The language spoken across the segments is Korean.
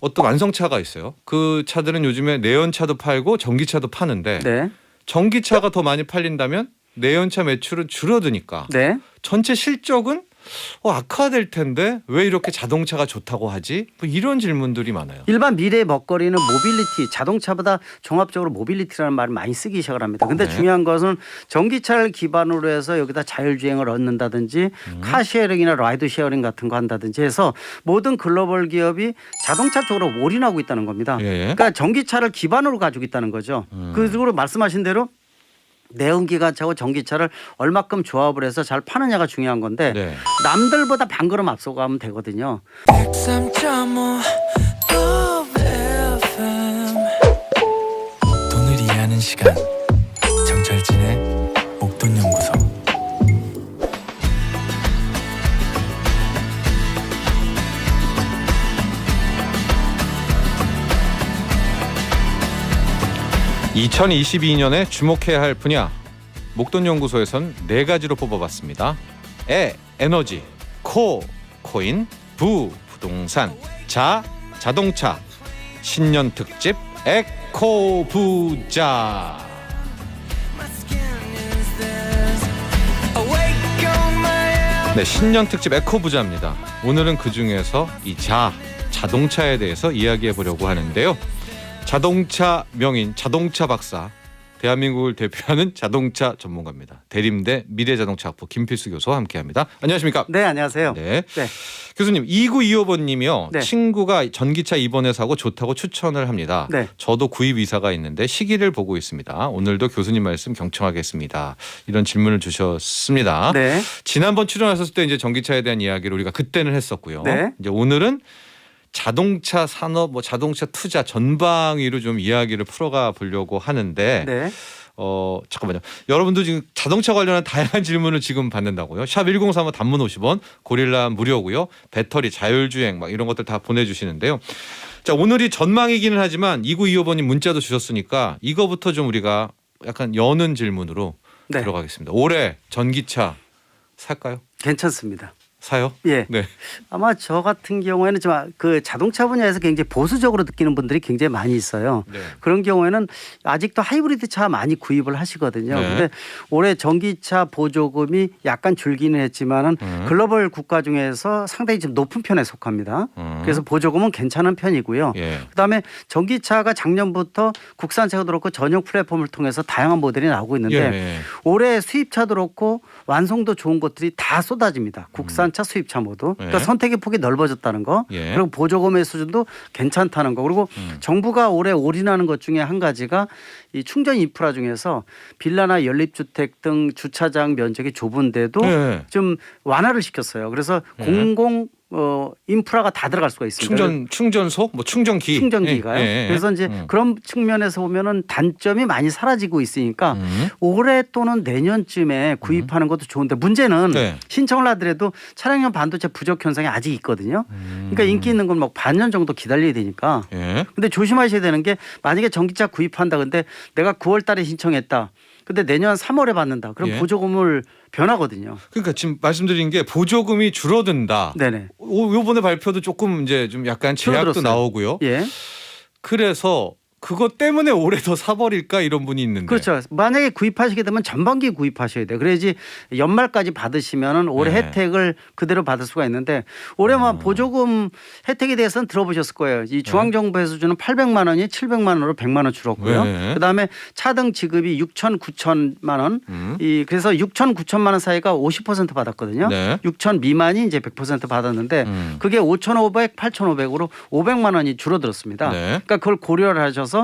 어떤 완성차가 있어요. 그 차들은 요즘에 내연차도 팔고 전기차도 파는데 네. 전기차가 더 많이 팔린다면 내연차 매출은 줄어드니까 네. 전체 실적은 악화될 텐데 왜 이렇게 자동차가 좋다고 하지? 뭐 이런 질문들이 많아요. 일반 미래의 먹거리는 모빌리티, 자동차보다 종합적으로 모빌리티라는 말을 많이 쓰기 시작을 합니다. 근데 네. 중요한 것은 전기차를 기반으로 해서 여기다 자율주행을 얻는다든지 카쉐어링이나 라이드 쉐어링 같은 거 한다든지 해서 모든 글로벌 기업이 자동차 쪽으로 올인하고 있다는 겁니다. 예. 그러니까 전기차를 기반으로 가지고 있다는 거죠. 그리고 말씀하신 대로 내연기관차하고 전기차를 얼마큼 조합을 해서 잘 파느냐가 중요한 건데 네. 남들보다 반 걸음 앞서가면 되거든요. 103.5 FM 돈을 이해하는 시간 정철진의 목돈연구소. (2022년에) 주목해야 할 분야 목돈연구소에선 4가지로 뽑아봤습니다. 에너지, 코인, 부동산, 자동차. 신년 특집 에코부자. 네, 신년 특집 에코부자입니다. 오늘은 그중에서 이 자동차에 대해서 이야기해 보려고 하는데요. 자동차 명인, 자동차 박사, 대한민국을 대표하는 자동차 전문가입니다. 대림대 미래자동차학부 김필수 교수와 함께합니다. 안녕하십니까? 네, 안녕하세요. 네. 네. 교수님, 2925번님이요. 네. 친구가 전기차 이번에 사고 좋다고 추천을 합니다. 네. 저도 구입 이사가 있는데 시기를 보고 있습니다. 오늘도 교수님 말씀 경청하겠습니다. 이런 질문을 주셨습니다. 네. 지난번 출연하셨을 때 이제 전기차에 대한 이야기를 우리가 그때는 했었고요. 네. 이제 오늘은 자동차 산업, 자동차 투자 전방위로 좀 이야기를 풀어가 보려고 하는데, 네. 잠깐만요. 여러분도 지금 자동차 관련한 다양한 질문을 지금 받는다고요. 샵 1035 단문 50원, 고릴라 무료고요. 배터리, 자율주행 막 이런 것들 다 보내주시는데요. 자, 오늘이 전망이기는 하지만 2925번님 문자도 주셨으니까 이거부터 좀 우리가 약간 여는 질문으로 네. 들어가겠습니다. 올해 전기차 살까요? 괜찮습니다. 사요? 예. 네. 아마 저 같은 경우에는 좀 그 자동차 분야에서 굉장히 보수적으로 느끼는 분들이 굉장히 많이 있어요. 네. 그런 경우에는 아직도 하이브리드 차 많이 구입을 하시거든요. 네. 근데 올해 전기차 보조금이 약간 줄기는 했지만은 글로벌 국가 중에서 상당히 좀 높은 편에 속합니다. 그래서 보조금은 괜찮은 편이고요. 예. 그다음에 전기차가 작년부터 국산차도 그렇고 전용 플랫폼을 통해서 다양한 모델이 나오고 있는데 예. 올해 수입차도 그렇고 완성도 좋은 것들이 다 쏟아집니다. 국산차, 수입차 모두. 그러니까 예. 선택의 폭이 넓어졌다는 거. 예. 그리고 보조금의 수준도 괜찮다는 거. 그리고 정부가 올해 올인하는 것 중에 한 가지가 이 충전 인프라 중에서 빌라나 연립주택 등 주차장 면적이 좁은데도 예. 좀 완화를 시켰어요. 그래서 공공 인프라가 다 들어갈 수가 있습니다. 충전소, 충전기, 충전기가요. 예. 그래서 이제 그런 측면에서 보면은 단점이 많이 사라지고 있으니까 올해 또는 내년쯤에 구입하는 것도 좋은데 문제는 네. 신청을 하더라도 차량용 반도체 부족 현상이 아직 있거든요. 그러니까 인기 있는 건 막 반년 정도 기다려야 되니까. 예. 근데 조심하셔야 되는 게 만약에 전기차 구입한다 근데 내가 9월 달에 신청했다. 근데 내년 3월에 받는다. 그럼 예. 보조금을 변하거든요. 그러니까 지금 말씀드린 게 보조금이 줄어든다. 네네. 요번에 발표도 조금 이제 좀 약간 제약도 줄어들었어요. 나오고요. 예. 그래서 그것 때문에 올해 더 사버릴까 이런 분이 있는데. 그렇죠. 만약에 구입하시게 되면 전반기 구입하셔야 돼요. 그래야지 연말까지 받으시면은 올해 네. 혜택을 그대로 받을 수가 있는데 올해만 보조금 혜택에 대해서는 들어보셨을 거예요. 이 중앙정부에서 주는 800만 원이 700만 원으로 100만 원 줄었고요. 네. 그다음에 차등 지급이 6천, 9천만 원. 그래서 6천, 9천만 원 사이가 50% 받았거든요. 네. 6천 미만이 이제 100% 받았는데 그게 5,500, 8,500으로 500만 원이 줄어들었습니다. 네. 그러니까 그걸 고려를 하셔서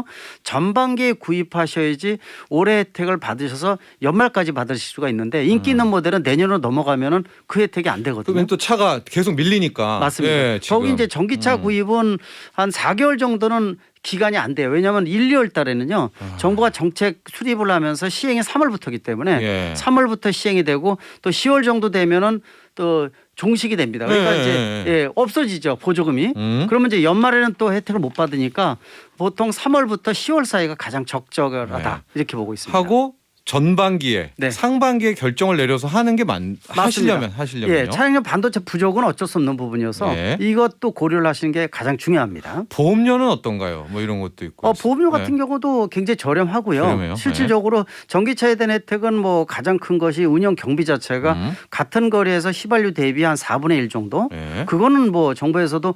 전반기에 구입하셔야지 올해 혜택을 받으셔서 연말까지 받으실 수가 있는데 인기 있는 모델은 내년으로 넘어가면은 그 혜택이 안 되거든요. 그러면 또 차가 계속 밀리니까. 맞습니다. 예, 지금. 저기 이제 전기차 구입은 한 4개월 정도는 기간이 안 돼요. 왜냐하면 1, 2월 달에는요. 정부가 정책 수립을 하면서 시행이 3월부터이기 때문에 예. 3월부터 시행이 되고 또 10월 정도 되면은 또 종식이 됩니다. 그러니까 예. 이제 없어지죠. 보조금이. 그러면 이제 연말에는 또 혜택을 못 받으니까 보통 3월부터 10월 사이가 가장 적절하다. 네. 이렇게 보고 있습니다. 하고 전반기에 네. 상반기에 결정을 내려서 하는 게 하시려면요. 예, 차량용 반도체 부족은 어쩔 수 없는 부분이어서 예. 이것도 고려를 하시는 게 가장 중요합니다. 보험료는 어떤가요? 뭐 이런 것도 있고. 보험료 네. 같은 경우도 굉장히 저렴하고요. 저렴해요? 실질적으로 전기차에 대한 혜택은 뭐 가장 큰 것이 운영 경비 자체가 같은 거리에서 휘발유 대비 한 4분의 1 정도. 네. 그거는 뭐 정부에서도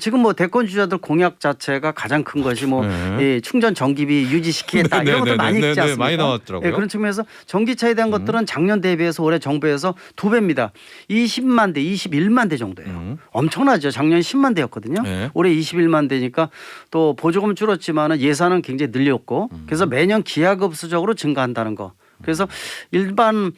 지금 뭐 대권 주자들 공약 자체가 가장 큰 것이 뭐 네. 이 충전 전기비 유지시키겠다 이런 것도 많이 있지 않습니까? 많이 나왔더라고요. 예, 그런 측면에서 전기차에 대한 것들은 작년 대비해서 올해 정부에서 2배입니다. 20만 대, 21만 대 정도예요. 엄청나죠. 작년 10만 대였거든요. 네. 올해 21만 대니까 또 보조금 줄었지만 예산은 굉장히 늘렸고 그래서 매년 기하급수적으로 증가한다는 거. 그래서 일반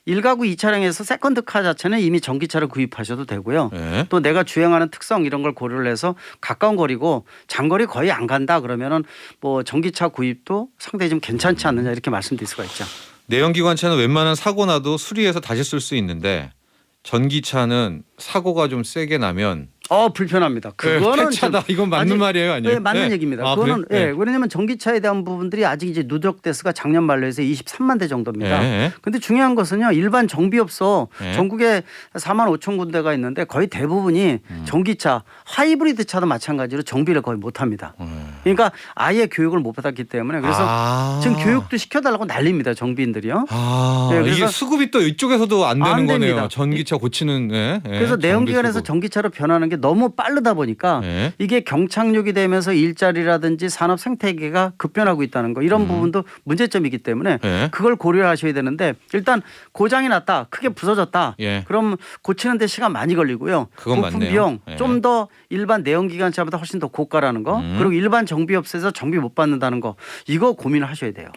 1가구 2차량에서 세컨드카 자체는 이미 전기차를 구입하셔도 되고요. 네. 또 내가 주행하는 특성 이런 걸 고려를 해서 가까운 거리고 장거리 거의 안 간다 그러면은 뭐 전기차 구입도 상당히 좀 괜찮지 않느냐 이렇게 말씀드릴 수가 있죠. 내연기관차는 웬만한 사고 나도 수리해서 다시 쓸 수 있는데 전기차는 사고가 좀 세게 나면 불편합니다. 그거는 폐차다. 이건 맞는 말이에요, 아니에요? 네, 맞는 네. 얘기입니다. 아, 그거는 그래요? 네. 왜냐하면 전기차에 대한 부분들이 아직 이제 누적 대수가 작년 말로 해서 23만 대 정도입니다. 네. 근데 중요한 것은요, 일반 정비업소 네. 전국에 4만 5천 군데가 있는데 거의 대부분이 전기차, 하이브리드 차도 마찬가지로 정비를 거의 못 합니다. 그러니까 아예 교육을 못 받았기 때문에 그래서 지금 교육도 시켜달라고 난립니다, 정비인들이요. 네, 이게 그래서 수급이 또 이쪽에서도 안 되는 안 거네요. 됩니다. 전기차 고치는. 네. 그래서 내연기관에서 수급. 전기차로 변하는 게 너무 빠르다 보니까 네. 이게 경착륙이 되면서 일자리라든지 산업 생태계가 급변하고 있다는 거 이런 부분도 문제점이기 때문에 네. 그걸 고려하셔야 되는데 일단 고장이 났다 크게 부서졌다 예. 그럼 고치는 데 시간 많이 걸리고요. 그건 부품 맞네요. 비용 예. 좀 더 일반 내연기관차보다 훨씬 더 고가라는 거 그리고 일반 정비업소에서 정비 못 받는다는 거 이거 고민을 하셔야 돼요.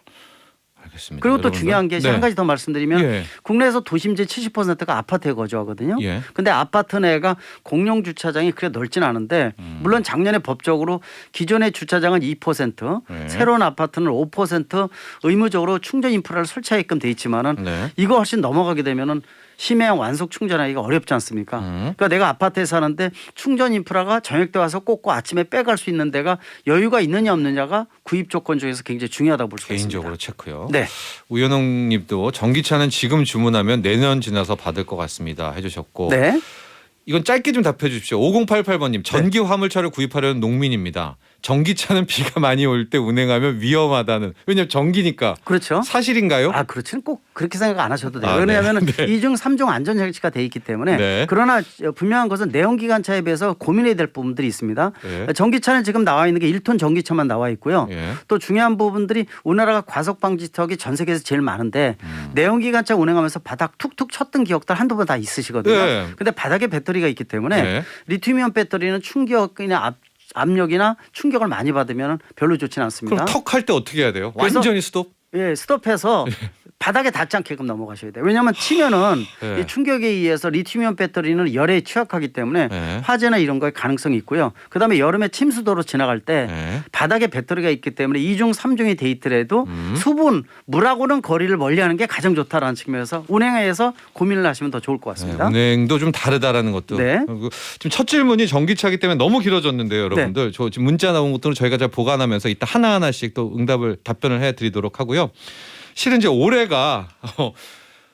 알겠습니다. 그리고 또 여러분들. 중요한 게 한 네. 가지 더 말씀드리면 예. 국내에서 도심지 70%가 아파트에 거주하거든요. 예. 근데 아파트 내가 공용 주차장이 그래 넓진 않은데 물론 작년에 법적으로 기존의 주차장은 2% 네. 새로운 아파트는 5% 의무적으로 충전 인프라를 설치하게끔 돼 있지만은 네. 이거 훨씬 넘어가게 되면은 심해양 완속 충전하기가 어렵지 않습니까? 그러니까 내가 아파트에 사는데 충전 인프라가 저녁 때 와서 꽂고 아침에 빼갈 수 있는 데가 여유가 있느냐 없느냐가 구입 조건 중에서 굉장히 중요하다고 볼 수 있습니다. 개인적으로 체크요. 네. 우연홍 님도 전기차는 지금 주문하면 내년 지나서 받을 것 같습니다 해주셨고 네. 이건 짧게 좀 답해 주십시오. 5088번님 전기 화물차를 구입하려는 농민입니다. 전기차는 비가 많이 올 때 운행하면 위험하다는. 왜냐하면 전기니까. 그렇죠. 사실인가요? 그렇지는 꼭 그렇게 생각 안 하셔도 돼요. 아, 왜냐하면 네. 2중, 3중 안전장치가 돼 있기 때문에 네. 그러나 분명한 것은 내연기관차에 비해서 고민해야 될 부분들이 있습니다. 네. 전기차는 지금 나와 있는 게 1톤 전기차만 나와 있고요. 예. 또 중요한 부분들이 우리나라가 과속방지턱이 전 세계에서 제일 많은데 내연기관차 운행하면서 바닥 툭툭 쳤던 기억들 한두 번 다 있으시거든요. 네. 근데 바닥에 배터리가 있기 때문에 네. 리튬이온 배터리는 충격이나 압력이나 충격을 많이 받으면 별로 좋지는 않습니다. 그럼 턱 할 때 어떻게 해야 돼요? 그래서- 완전히 스톱? 예, 스톱해서 바닥에 닿지 않게끔 넘어가셔야 돼요. 왜냐하면 치면은 네. 이 충격에 의해서 리튬이온 배터리는 열에 취약하기 때문에 네. 화재나 이런 거에 가능성이 있고요. 그다음에 여름에 침수도로 지나갈 때 네. 바닥에 바닥에 배터리가 있기 때문에 2중, 3중이 돼 있더라도 수분, 물하고는 거리를 멀리하는 게 가장 좋다라는 측면에서 운행에서 고민을 하시면 더 좋을 것 같습니다. 운행도 좀 다르다라는 것도. 네. 그리고 지금 첫 질문이 전기차기 때문에 너무 길어졌는데요, 여러분들. 네. 저 지금 문자 나온 것들은 저희가 잘 보관하면서 이따 하나하나씩 또 답변을 해드리도록 하고요. 실은 이제 올해가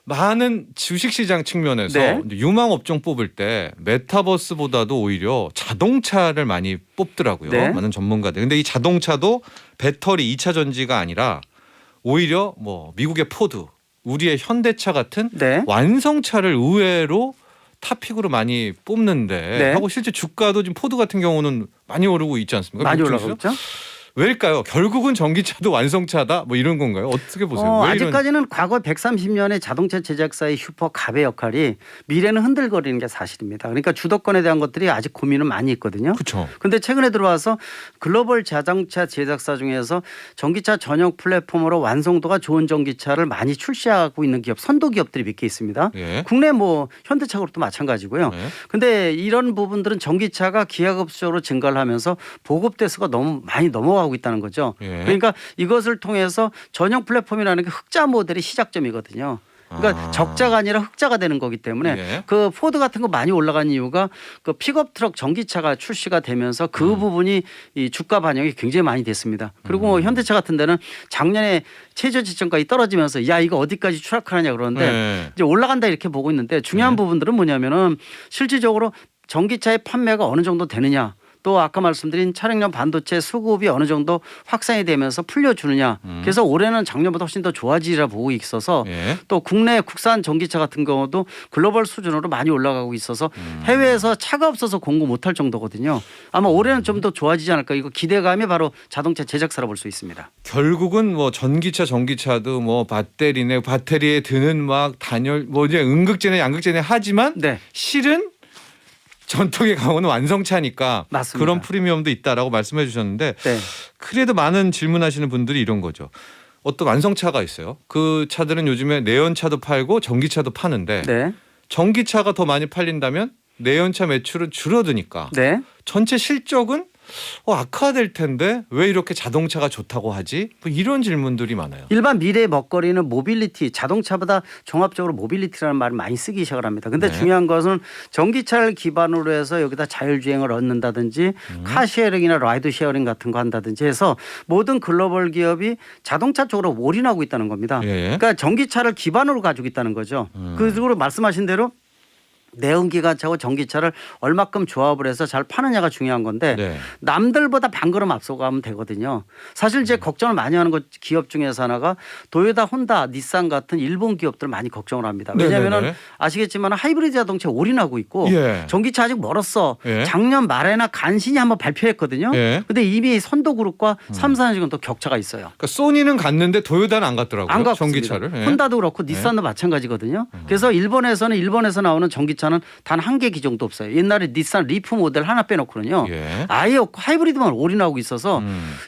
많은 주식시장 측면에서 네. 유망 업종 뽑을 때 메타버스보다도 오히려 자동차를 많이 뽑더라고요. 네. 많은 전문가들. 근데 이 자동차도 배터리 2차 전지가 아니라 오히려 뭐 미국의 포드, 우리의 현대차 같은 네. 완성차를 의외로 탑픽으로 많이 뽑는데 네. 하고 실제 주가도 지금 포드 같은 경우는 많이 오르고 있지 않습니까? 많이 미국 올라가고 증시요? 있죠. 왜일까요? 결국은 전기차도 완성차다 뭐 이런 건가요? 어떻게 보세요? 왜 이런- 아직까지는 과거 130년의 자동차 제작사의 슈퍼갑의 역할이 미래는 흔들거리는 게 사실입니다. 그러니까 주도권에 대한 것들이 아직 고민은 많이 있거든요. 그렇죠. 근데 최근에 들어와서 글로벌 자동차 제작사 중에서 전기차 전용 플랫폼으로 완성도가 좋은 전기차를 많이 출시하고 있는 기업, 선도 기업들이 몇 개 있습니다. 예. 국내 뭐 현대차 그룹도 마찬가지고요. 네. 근데 이런 부분들은 전기차가 기하급수적으로 증가를 하면서 보급 대수가 너무 많이 넘어가고 있다는 거죠. 예. 그러니까 이것을 통해서 전용 플랫폼이라는 게 흑자 모델이 시작점이거든요. 그러니까 적자가 아니라 흑자가 되는 거기 때문에 예. 그 포드 같은 거 많이 올라간 이유가 그 픽업 트럭 전기차가 출시가 되면서 그 부분이 이 주가 반영이 굉장히 많이 됐습니다. 그리고 뭐 현대차 같은 데는 작년에 최저 지점까지 떨어지면서 야 이거 어디까지 추락하느냐 그러는데 예. 이제 올라간다 이렇게 보고 있는데 중요한 부분들은 뭐냐면은 실질적으로 전기차의 판매가 어느 정도 되느냐. 또 아까 말씀드린 차량용 반도체 수급이 어느 정도 확산이 되면서 풀려주느냐. 그래서 올해는 작년보다 훨씬 더 좋아지리라 보고 있어서 예. 또 국내 국산 전기차 같은 경우도 글로벌 수준으로 많이 올라가고 있어서 해외에서 차가 없어서 공급 못할 정도거든요. 아마 올해는 좀 더 좋아지지 않을까. 이거 기대감이 바로 자동차 제작사라 볼 수 있습니다. 결국은 뭐 전기차도 뭐 배터리에 드는 막 단열 뭐 이제 음극재네 양극재네 하지만 네. 실은 전통의 강호는 완성차니까 맞습니다. 그런 프리미엄도 있다라고 말씀해 주셨는데 네. 그래도 많은 질문하시는 분들이 이런 거죠. 어떤 완성차가 있어요. 그 차들은 요즘에 내연차도 팔고 전기차도 파는데 네. 전기차가 더 많이 팔린다면 내연차 매출은 줄어드니까 네. 전체 실적은 악화될 텐데 왜 이렇게 자동차가 좋다고 하지? 뭐 이런 질문들이 많아요. 일반 미래의 먹거리는 모빌리티, 자동차보다 종합적으로 모빌리티라는 말을 많이 쓰기 시작을 합니다. 근데 네. 중요한 것은 전기차를 기반으로 해서 여기다 자율주행을 얻는다든지 카쉐어링이나 라이드 쉐어링 같은 거 한다든지 해서 모든 글로벌 기업이 자동차 쪽으로 올인하고 있다는 겁니다. 예. 그러니까 전기차를 기반으로 가지고 있다는 거죠. 그리고 말씀하신 대로 내연기관차하고 전기차를 얼마큼 조합을 해서 잘 파느냐가 중요한 건데 네. 남들보다 반걸음 앞서가면 되거든요. 사실 이제 걱정을 많이 하는 기업 중에서 하나가 도요타, 혼다, 닛산 같은 일본 기업들 많이 걱정을 합니다. 왜냐하면 네네네. 아시겠지만 하이브리드 자동차에 올인하고 있고 예. 전기차 아직 멀었어. 예. 작년 말에나 간신히 한번 발표했거든요. 예. 근데 이미 선도그룹과 삼성은 또 격차가 있어요. 그러니까 소니는 갔는데 도요타는 안 갔더라고요. 안 갖고 전기차를. 예. 혼다도 그렇고 닛산도 마찬가지거든요. 그래서 일본에서 나오는 전기차는 단 한 개 기종도 없어요. 옛날에 닛산 리프 모델 하나 빼놓고는요. 예. 아예 없고 하이브리드만 올인하고 있어서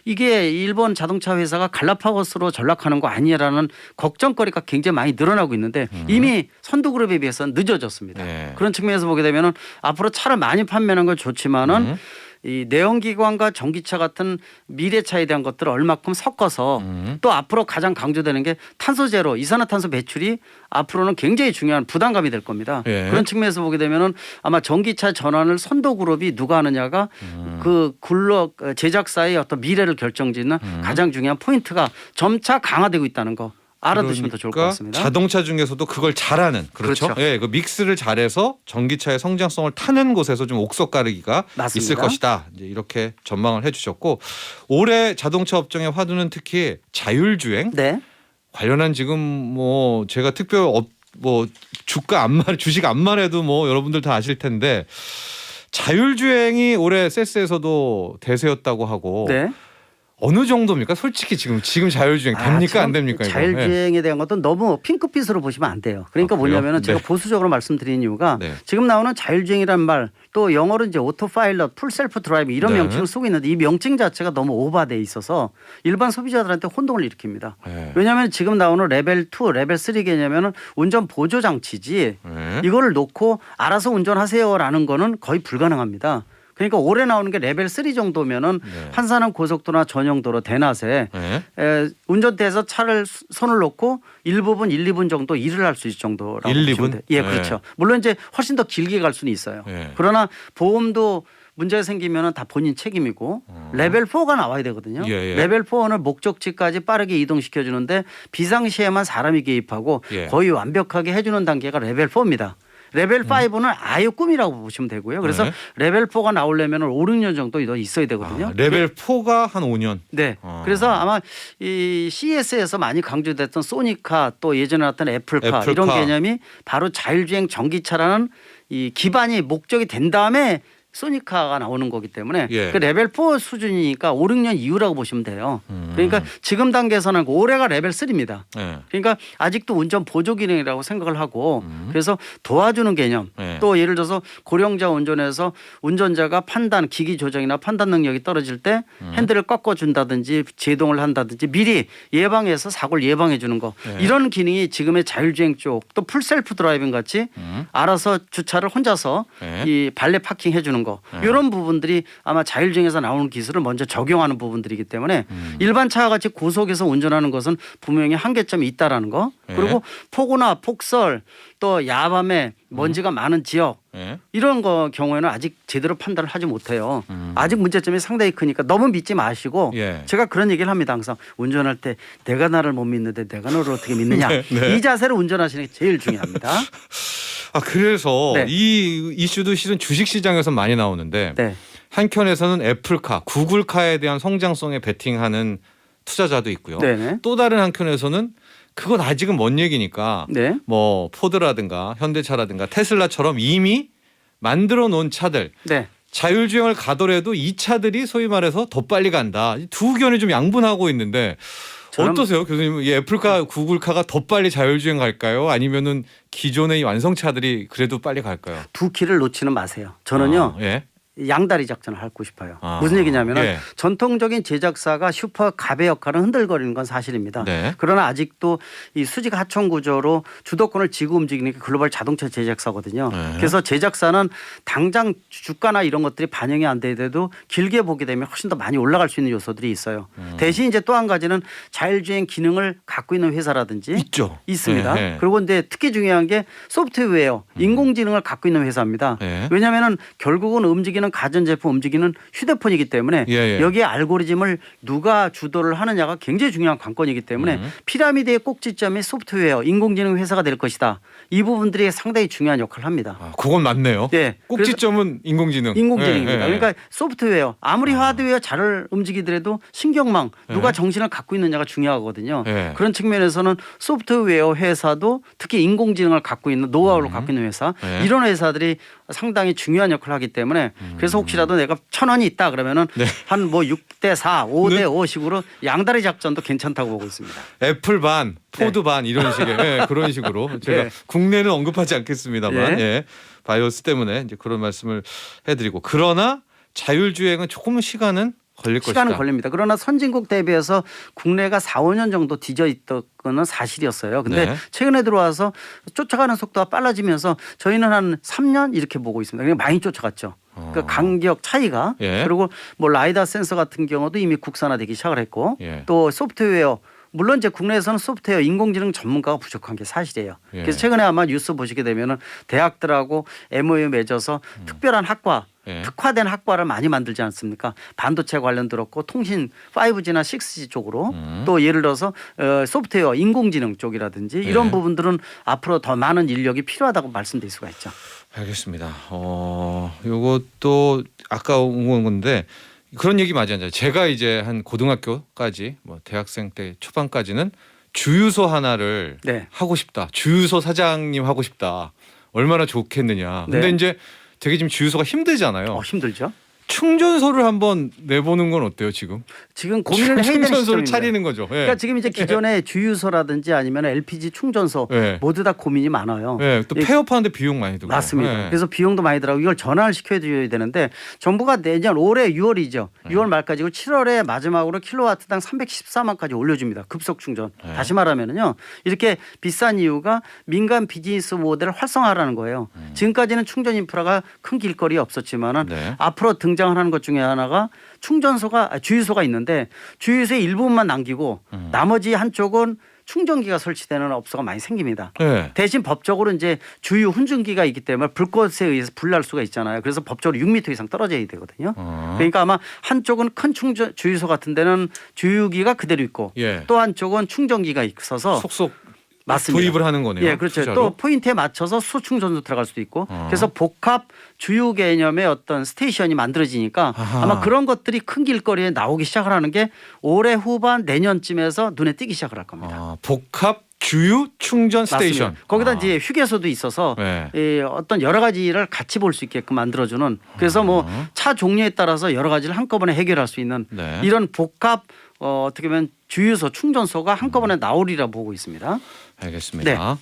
이게 일본 자동차 회사가 갈라파고스로 전락하는 거 아니냐라는 걱정거리가 굉장히 많이 늘어나고 있는데 이미 선두그룹에 비해서는 늦어졌습니다. 예. 그런 측면에서 보게 되면은 앞으로 차를 많이 판매하는 건 좋지만은 이 내연기관과 전기차 같은 미래차에 대한 것들을 얼마큼 섞어서 또 앞으로 가장 강조되는 게 탄소 제로, 이산화탄소 배출이 앞으로는 굉장히 중요한 부담감이 될 겁니다. 예. 그런 측면에서 보게 되면은 아마 전기차 전환을 선도그룹이 누가 하느냐가 그 제작사의 어떤 미래를 결정짓는 가장 중요한 포인트가 점차 강화되고 있다는 거. 알아두시면 더 좋을 것 같습니다. 자동차 중에서도 그걸 잘하는 그렇죠. 그렇죠. 예, 그 믹스를 잘해서 전기차의 성장성을 타는 곳에서 좀 옥석 가르기가 맞습니다. 있을 것이다. 이제 이렇게 전망을 해주셨고 올해 자동차 업종의 화두는 특히 자율주행 네. 관련한 지금 뭐 제가 뭐 주식 안만 해도 뭐 여러분들 다 아실 텐데 자율주행이 올해 세스에서도 대세였다고 하고. 네. 어느 정도입니까? 솔직히 지금 자율주행 됩니까? 지금 안 됩니까? 이거? 자율주행에 대한 것도 너무 핑크빛으로 보시면 안 돼요. 그러니까 그래요? 뭐냐면은 제가 네. 보수적으로 말씀드리는 이유가 네. 지금 나오는 자율주행이라는 말 또 영어로 이제 오토파일럿, 풀셀프 드라이브 이런 네. 명칭을 쓰고 있는데 이 명칭 자체가 너무 오버돼 있어서 일반 소비자들한테 혼동을 일으킵니다. 네. 왜냐하면 지금 나오는 레벨 2, 레벨 3 개념은 운전 보조 장치지 네. 이거를 놓고 알아서 운전하세요라는 거는 거의 불가능합니다. 그러니까 올해 나오는 게 레벨 3 정도면은 네. 한산한 고속도로나 전용도로 대낮에 네. 운전대에서 차를 손을 놓고 1부분, 1, 2분 정도 일을 할 수 있을 정도라고 1, 2분? 보시면 돼요. 예, 네. 그렇죠. 물론 이제 훨씬 더 길게 갈 수는 있어요. 네. 그러나 보험도 문제가 생기면은 다 본인 책임이고 레벨 4가 나와야 되거든요. 예, 예. 레벨 4는 목적지까지 빠르게 이동시켜 주는데 비상시에만 사람이 개입하고 예. 거의 완벽하게 해주는 단계가 레벨 4입니다. 레벨 5는 아예 꿈이라고 보시면 되고요. 그래서 네. 레벨 4가 나오려면 5, 6년 정도 있어야 되거든요. 레벨 4가 한 5년. 네. 그래서 아마 이 CES에서 많이 강조됐던 소니카 또 예전에 나왔던 애플카 이런 개념이 바로 자율주행 전기차라는 이 기반이 목적이 된 다음에 소니카가 나오는 거기 때문에 예. 그 레벨 4 수준이니까 5, 6년 이후라고 보시면 돼요. 그러니까 지금 단계에서는 올해가 레벨 3입니다. 네. 그러니까 아직도 운전 보조 기능이라고 생각을 하고 그래서 도와주는 개념 네. 또 예를 들어서 고령자 운전에서 운전자가 기기 조정이나 판단 능력이 떨어질 때 핸들을 꺾어준다든지 제동을 한다든지 미리 예방해서 사고를 예방해 주는 거 네. 이런 기능이 지금의 자율주행 쪽 또 풀셀프 드라이빙 같이 알아서 주차를 혼자서 네. 이 발레 파킹 해주는 바꾸는 거 이런 부분들이 아마 자율주행에서 나오는 기술을 먼저 적용하는 부분들이기 때문에 일반 차와 같이 고속에서 운전하는 것은 분명히 한계점이 있다라는 거. 그리고 폭우나 폭설 또 야밤에 먼지가 많은 지역 이런 거 경우에는 아직 제대로 판단을 하지 못해요. 아직 문제점이 상당히 크니까 너무 믿지 마시고 제가 그런 얘기를 합니다. 항상 운전할 때 내가 나를 못 믿는데 내가 너를 어떻게 믿느냐. 이 자세로 운전하시는 게 제일 중요합니다. 그래서 이 이슈도 실은 주식시장에서 많이 나오는데 한켠에서는 애플카, 구글카에 대한 성장성에 베팅하는 투자자도 있고요. 또 다른 한켠에서는 그건 아직은 먼 얘기니까 뭐 포드라든가 현대차라든가 테슬라처럼 이미 만들어 놓은 차들 자율주행을 가더라도 이 차들이 소위 말해서 더 빨리 간다. 두 의견이 좀 양분하고 있는데 어떠세요, 교수님? 이 애플카, 구글카가 더 빨리 자율주행 갈까요? 아니면은 기존의 이 완성차들이 그래도 빨리 갈까요? 두 키를 놓지는 마세요. 저는요. 양다리 작전을 하고 싶어요. 무슨 얘기냐면 전통적인 제작사가 슈퍼 갑의 역할은 흔들거리는 건 사실입니다. 그러나 아직도 이 수직 하청 구조로 주도권을 쥐고 움직이는 게 글로벌 자동차 제작사거든요. 그래서 제작사는 당장 주가나 이런 것들이 반영이 안 되더라도 길게 보게 되면 훨씬 더 많이 올라갈 수 있는 요소들이 있어요. 대신 이제 또 한 가지는 자율주행 기능을 갖고 있는 회사라든지 있습니다. 그리고 이제 특히 중요한 게 소프트웨어, 인공지능을 갖고 있는 회사입니다. 왜냐하면 결국은 움직이는 가전제품 움직이는 휴대폰이기 때문에 여기에 알고리즘을 누가 주도를 하느냐가 굉장히 중요한 관건이기 때문에 피라미드의 꼭지점이 소프트웨어, 인공지능 회사가 될 것이다. 이 부분들이 상당히 중요한 역할을 합니다. 그건 맞네요. 꼭지점은 인공지능입니다. 그러니까 소프트웨어 아무리 하드웨어 잘 움직이더라도 신경망 누가 정신을 갖고 있느냐가 중요하거든요. 그런 측면에서는 소프트웨어 회사도 특히 인공지능을 갖고 있는 노하우를 갖고 있는 회사 이런 회사들이 상당히 중요한 역할을 하기 때문에 그래서 혹시라도 내가 1,000원이 있다 그러면은 한 뭐 6대 4, 5대 5식으로 양다리 작전도 괜찮다고 보고 있습니다. 애플 반, 포드 반 이런 식의 그런 식으로 제가 국내는 언급하지 않겠습니다만 바이오스 때문에 이제 그런 말씀을 해드리고 그러나 자율주행은 조금은 시간은 걸릴 것이다. 시간은 걸립니다. 그러나 선진국 대비해서 국내가 4, 5년 정도 뒤져 있던 건 사실이었어요. 근데 최근에 들어와서 쫓아가는 속도가 빨라지면서 저희는 한 3년 이렇게 보고 있습니다. 그냥 많이 쫓아갔죠. 그 간격 차이가 그리고 뭐 라이다 센서 같은 경우도 이미 국산화되기 시작을 했고 또 소프트웨어 물론 이제 국내에서는 소프트웨어 인공지능 전문가가 부족한 게 사실이에요. 그래서 최근에 아마 뉴스 보시게 되면은 대학들하고 MOU 맺어서 특별한 학과 특화된 학과를 많이 만들지 않습니까? 반도체 관련 들었고 통신 5G나 6G 쪽으로 또 예를 들어서 소프트웨어 인공지능 쪽이라든지 이런 부분들은 앞으로 더 많은 인력이 필요하다고 말씀드릴 수가 있죠. 알겠습니다. 이것도 아까 온 건데 그런 얘기 맞아요. 제가 이제 한 고등학교까지 뭐 대학생 때 초반까지는 주유소 하나를 하고 싶다. 주유소 사장님 하고 싶다. 얼마나 좋겠느냐. 근데 이제 되게 지금 주유소가 힘들잖아요. 힘들죠. 충전소를 한번 내보는 건 어때요 지금? 지금 고민을 해야 되는 충전소를 차리는 거죠. 그러니까 지금 이제 기존의 주유소라든지 아니면 LPG 충전소 모두 다 고민이 많아요. 또 폐업하는데 비용 많이 들고. 맞습니다. 그래서 비용도 많이 들어가고 이걸 전환을 시켜줘야 되는데 정부가 내년 올해 6월이죠. 6월 말까지고 7월에 마지막으로 킬로와트당 314만까지 올려줍니다. 급속 충전. 다시 말하면은요. 이렇게 비싼 이유가 민간 비즈니스 모델을 활성화하라는 거예요. 지금까지는 충전 인프라가 큰 길거리에 없었지만은 앞으로 등장하는 것 중에 하나가 주유소가 있는데 주유소의 일부분만 남기고 나머지 한쪽은 충전기가 설치되는 업소가 많이 생깁니다. 대신 법적으로 이제 주유 훈증기가 있기 때문에 불꽃에 의해서 불날 수가 있잖아요. 그래서 법적으로 6m 이상 떨어져야 되거든요. 그러니까 아마 한쪽은 큰 주유소 같은 데는 주유기가 그대로 있고 또 한쪽은 충전기가 있어서 속속 맞습니다. 도입을 하는 거네요. 그렇죠. 투자로. 또 포인트에 맞춰서 수충전도 들어갈 수도 있고 그래서 복합 주유 개념의 어떤 스테이션이 만들어지니까 아마 그런 것들이 큰 길거리에 나오기 시작을 하는 게 올해 후반 내년쯤에서 눈에 띄기 시작을 할 겁니다. 복합 주유 충전 스테이션. 맞습니다. 거기다 이제 휴게소도 있어서 어떤 여러 가지를 같이 볼 수 있게끔 만들어주는 그래서 뭐 차 종류에 따라서 여러 가지를 한꺼번에 해결할 수 있는 이런 복합 어떻게 보면 주유소 충전소가 한꺼번에 나오리라 보고 있습니다. 알겠습니다.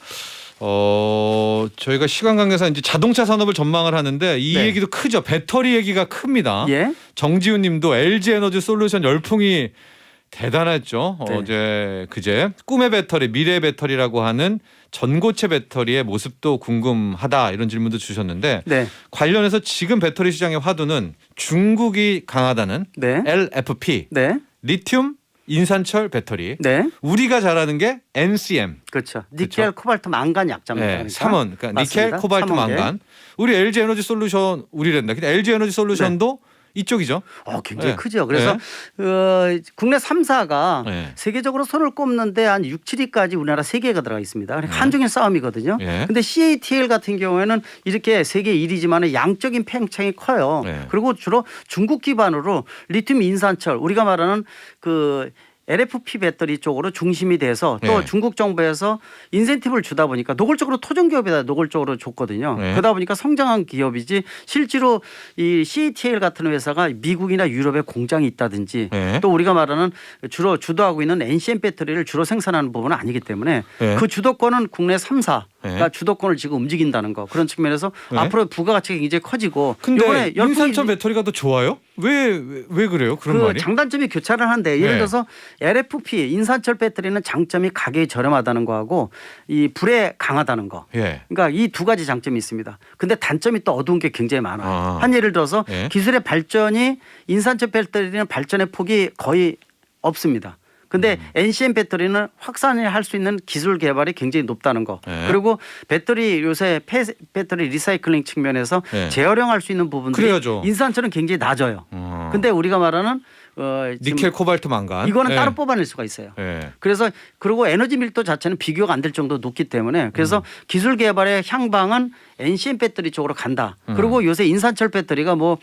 저희가 시간 관계상 이제 자동차 산업을 전망을 하는데 이 얘기도 크죠. 배터리 얘기가 큽니다. 정지훈 님도 LG 에너지 솔루션 열풍이 대단했죠. 네. 어제 그제 꿈의 배터리, 미래 배터리라고 하는 전고체 배터리의 모습도 궁금하다 이런 질문도 주셨는데 네. 관련해서 지금 배터리 시장의 화두는 중국이 강하다는 네. LFP, 네. 리튬 인산철 배터리. 네. 우리가 잘하는 게 NCM. 그렇죠. 니켈, 코발트, 망간 약자입니다. 네, 그러니까. 3원. 그러니까 니켈, 맞습니다. 코발트, 3원계. 망간. 우리 LG 에너지 솔루션 우리랜다. 근데 LG 에너지 솔루션도 이쪽이죠. 굉장히 네. 크죠. 그래서 국내 3사가 네. 세계적으로 손을 꼽는데 한 6, 7위까지 우리나라 3개가 들어가 있습니다. 그러니까 한중일 싸움이거든요. 네. 근데 CATL 같은 경우에는 이렇게 세계 1위지만 양적인 팽창이 커요. 네. 그리고 주로 중국 기반으로 리튬 인산철 우리가 말하는 그 LFP 배터리 쪽으로 중심이 돼서 또 네. 중국 정부에서 인센티브를 주다 보니까 노골적으로 토종 기업에다 노골적으로 줬거든요. 네. 그러다 보니까 성장한 기업이지 실제로 이 CATL 같은 회사가 미국이나 유럽에 공장이 있다든지 네. 또 우리가 말하는 주로 주도하고 있는 NCM 배터리를 주로 생산하는 부분은 아니기 때문에 네. 그 주도권은 국내 3사가 네. 주도권을 지금 움직인다는 거 그런 측면에서 네. 앞으로 부가가치가 굉장히 커지고 근데 이번에 인산철 배터리가 더 좋아요? 왜 그래요? 그런 그 말이? 장단점이 교차를 하는데 예를 네. 들어서 LFP 인산철 배터리는 장점이 가격이 저렴하다는 거하고 이 불에 강하다는 거. 예. 그러니까 이 두 가지 장점이 있습니다. 근데 단점이 또 어두운 게 굉장히 많아요. 아. 한 예를 들어서 네. 기술의 발전이 인산철 배터리는 발전의 폭이 거의 없습니다. 근데 NCM 배터리는 확산을 할 수 있는 기술 개발이 굉장히 높다는 거. 네. 그리고 배터리 요새 배터리 리사이클링 측면에서 네. 재활용할 수 있는 부분들이 그래야죠. 인산철은 굉장히 낮아요. 근데 우리가 말하는 지금 니켈, 코발트, 망간. 이거는 예. 따로 뽑아낼 수가 있어요. 예. 그래서 그리고 에너지 밀도 자체는 비교가 안 될 정도로 높기 때문에 그래서 기술 개발의 향방은 NCM 배터리 쪽으로 간다. 그리고 요새 인산철 배터리가 뭐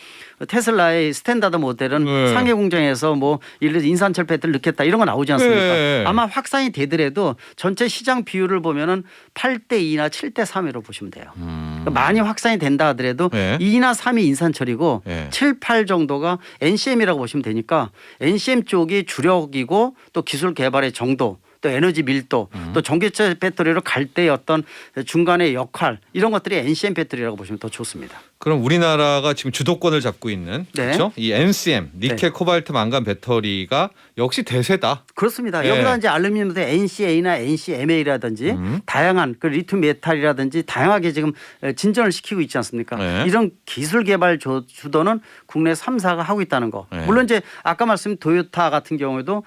테슬라의 스탠다드 모델은 네. 상해 공장에서 뭐 예를 들어서 인산철 배터리 넣겠다 이런 거 나오지 않습니까? 네. 아마 확산이 되더라도 전체 시장 비율을 보면은 8대 2나 7대 3으로 보시면 돼요. 그러니까 많이 확산이 된다 하더라도 네. 2나 3이 인산철이고 네. 7, 8 정도가 NCM이라고 보시면 되니까 NCM 쪽이 주력이고 또 기술 개발의 정도 또 에너지 밀도 또 전기차 배터리로 갈 때의 어떤 중간의 역할 이런 것들이 NCM 배터리라고 보시면 더 좋습니다. 그럼 우리나라가 지금 주도권을 잡고 있는 네. 그렇죠? 이 NCM 니켈, 코발트, 망간 배터리가 역시 대세다. 그렇습니다. 예. 여기다 이제 알루미늄도 NCA나 NCMA라든지 다양한 그 리튬 메탈이라든지 다양하게 지금 진전을 시키고 있지 않습니까? 네. 이런 기술 개발 주도는 국내 3사가 하고 있다는 거. 네. 물론 이제 아까 말씀 도요타 같은 경우에도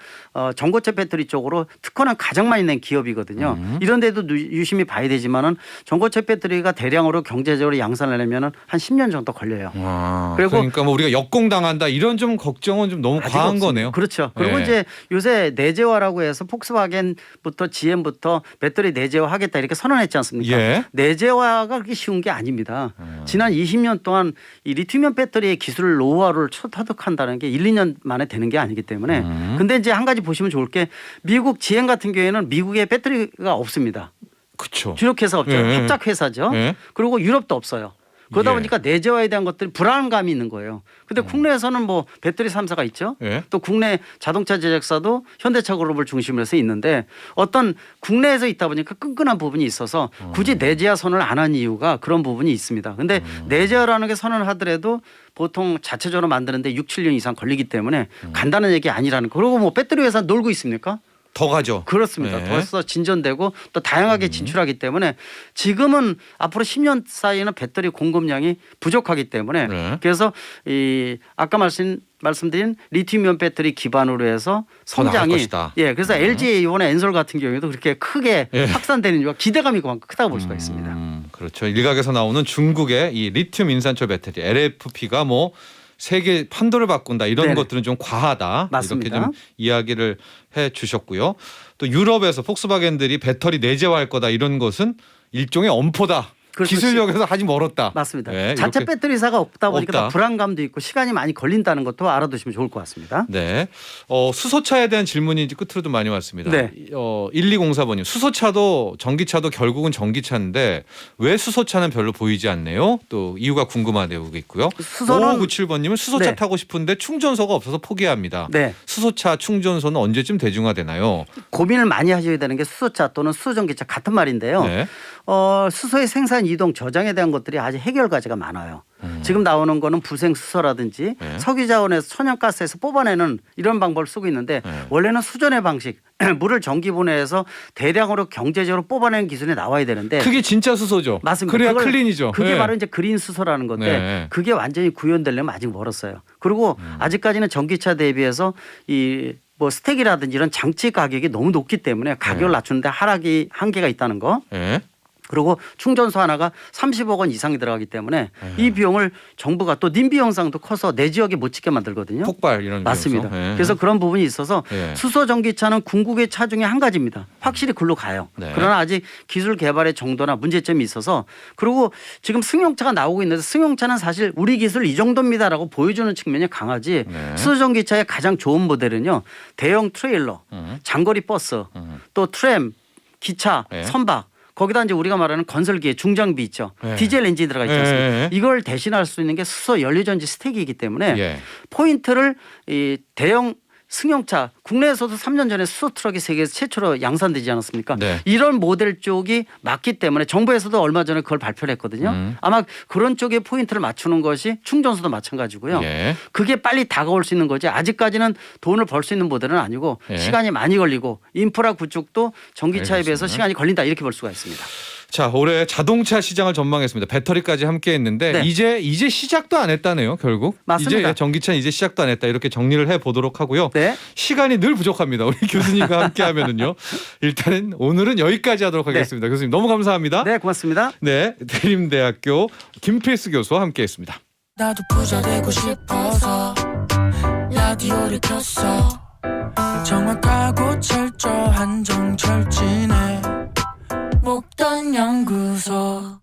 전고체 배터리 쪽으로 특허는 가장 많이 낸 기업이거든요. 이런 데도 유심히 봐야 되지만은 전고체 배터리가 대량으로 경제적으로 양산하려면은 한 10년 정도 걸려요. 그리고 그러니까 뭐 우리가 역공당한다 이런 좀 걱정은 좀 너무 아직 과한 없습니다. 거네요. 그렇죠. 그리고 네. 이제 요새 내재화라고 해서 폭스바겐부터 GM부터 배터리 내재화 하겠다 이렇게 선언했지 않습니까? 예. 내재화가 그렇게 쉬운 게 아닙니다. 지난 20년 동안 이 리튬이온 배터리의 기술 노하우를 터득한다는 게 1, 2년 만에 되는 게 아니기 때문에 근데 이제 한 가지 보시면 좋을 게 미국 GM 같은 경우에는 미국에 배터리가 없습니다. 그렇죠. 주력회사 없죠. 예. 협작 회사죠. 예. 그리고 유럽도 없어요. 그러다 예. 보니까 내재화에 대한 것들이 불안감이 있는 거예요. 근데 국내에서는 뭐 배터리 3사가 있죠. 예. 또 국내 자동차 제작사도 현대차 그룹을 중심으로 해서 있는데 어떤 국내에서 있다 보니까 끈끈한 부분이 있어서 굳이 내재화 선언을 안 한 이유가 그런 부분이 있습니다. 근데 내재화라는 게 선언을 하더라도 보통 자체적으로 만드는데 6, 7년 이상 걸리기 때문에 간단한 얘기 아니라는 거. 그리고 뭐 배터리 회사 놀고 있습니까? 더 가죠. 그렇습니다. 네. 벌써 진전되고 또 다양하게 진출하기 때문에 지금은 앞으로 10년 사이에는 배터리 공급량이 부족하기 때문에 네. 그래서 이 아까 말씀드린 리튬이온 배터리 기반으로 해서 더 나갈 성장이 것이다. 예 그래서 LG 이번에 엔솔 같은 경우에도 그렇게 크게 예. 확산되는 이유가 기대감이 그만큼 크다고 볼 수가 있습니다. 그렇죠. 일각에서 나오는 중국의 이 리튬 인산철 배터리 LFP가 뭐 세계 판도를 바꾼다 이런 네네. 것들은 좀 과하다. 맞습니다. 이렇게 좀 이야기를 해 주셨고요. 또 유럽에서 폭스바겐들이 배터리 내재화할 거다 이런 것은 일종의 엄포다. 그렇죠. 기술력에서 아직 멀었다. 맞습니다. 네, 자체 이렇게. 배터리사가 없다 보니까 없다. 더 불안감도 있고 시간이 많이 걸린다는 것도 알아두시면 좋을 것 같습니다. 네. 수소차에 대한 질문이 이제 끝으로 좀 많이 왔습니다. 네. 1204번님. 수소차도 전기차도 결국은 전기차인데 왜 수소차는 별로 보이지 않네요? 또 이유가 궁금하다고 있고요. 수소는 5597번님은 수소차 네. 타고 싶은데 충전소가 없어서 포기합니다. 네. 수소차 충전소는 언제쯤 대중화되나요? 고민을 많이 하셔야 되는 게 수소차 또는 수소전기차 같은 말인데요. 네. 수소의 생산 이동 저장에 대한 것들이 아직 해결 과제가 많아요. 지금 나오는 거는 부생수소라든지 네. 석유자원에서 천연가스에서 뽑아내는 이런 방법을 쓰고 있는데 네. 원래는 수전의 방식 물을 전기 분해해서 대량으로 경제적으로 뽑아내는 기술이 나와야 되는데 그게 진짜 수소죠. 맞습니다. 그래야 클린이죠. 그게 네. 바로 이제 그린 수소라는 건데 네. 그게 완전히 구현되려면 아직 멀었어요. 그리고 아직까지는 전기차 대비해서 이 뭐 스택이라든지 이런 장치 가격이 너무 높기 때문에 가격을 네. 낮추는데 하락이 한계가 있다는 거. 네. 그리고 충전소 하나가 30억 원 이상이 들어가기 때문에 이 비용을 정부가 또 님비 현상도 커서 내 지역에 못 짓게 만들거든요. 폭발 이런 맞습니다. 비용에서. 네. 그래서 그런 부분이 있어서 네. 수소 전기차는 궁극의 차 중에 한 가지입니다. 확실히 글로 가요. 네. 그러나 아직 기술 개발의 정도나 문제점이 있어서 그리고 지금 승용차가 나오고 있는데 승용차는 사실 우리 기술 이 정도입니다라고 보여주는 측면이 강하지 네. 수소 전기차의 가장 좋은 모델은요. 대형 트레일러, 장거리 버스, 또 트램, 기차, 네. 선박 거기다 이제 우리가 말하는 건설기의 중장비 있죠. 네. 디젤 엔진이 들어가 있지 않습니까? 네. 이걸 대신할 수 있는 게 수소 연료전지 스택이기 때문에 예. 포인트를 이 대형 승용차 국내에서도 3년 전에 수소 트럭이 세계에서 최초로 양산되지 않았습니까? 네. 이런 모델 쪽이 맞기 때문에 정부에서도 얼마 전에 그걸 발표를 했거든요. 아마 그런 쪽에 포인트를 맞추는 것이 충전소도 마찬가지고요. 예. 그게 빨리 다가올 수 있는 거지 아직까지는 돈을 벌 수 있는 모델은 아니고 예. 시간이 많이 걸리고 인프라 구축도 전기차에 비해서 알겠습니다. 시간이 걸린다 이렇게 볼 수가 있습니다. 자, 올해 자동차 시장을 전망했습니다. 배터리까지 함께 했는데 네. 이제 시작도 안 했다네요, 결국. 맞습니다. 이제 전기차는 이제 시작도 안 했다. 이렇게 정리를 해 보도록 하고요. 네. 시간이 늘 부족합니다. 우리 교수님과 함께 하면은요. 일단은 오늘은 여기까지 하도록 하겠습니다. 교수님 너무 감사합니다. 네, 고맙습니다. 네, 대림대학교 김필수 교수와 함께 했습니다. 나도 부자 되고 싶어서 라디오를 켰어. 정확하고 철저한 정철진의 목돈 연구소.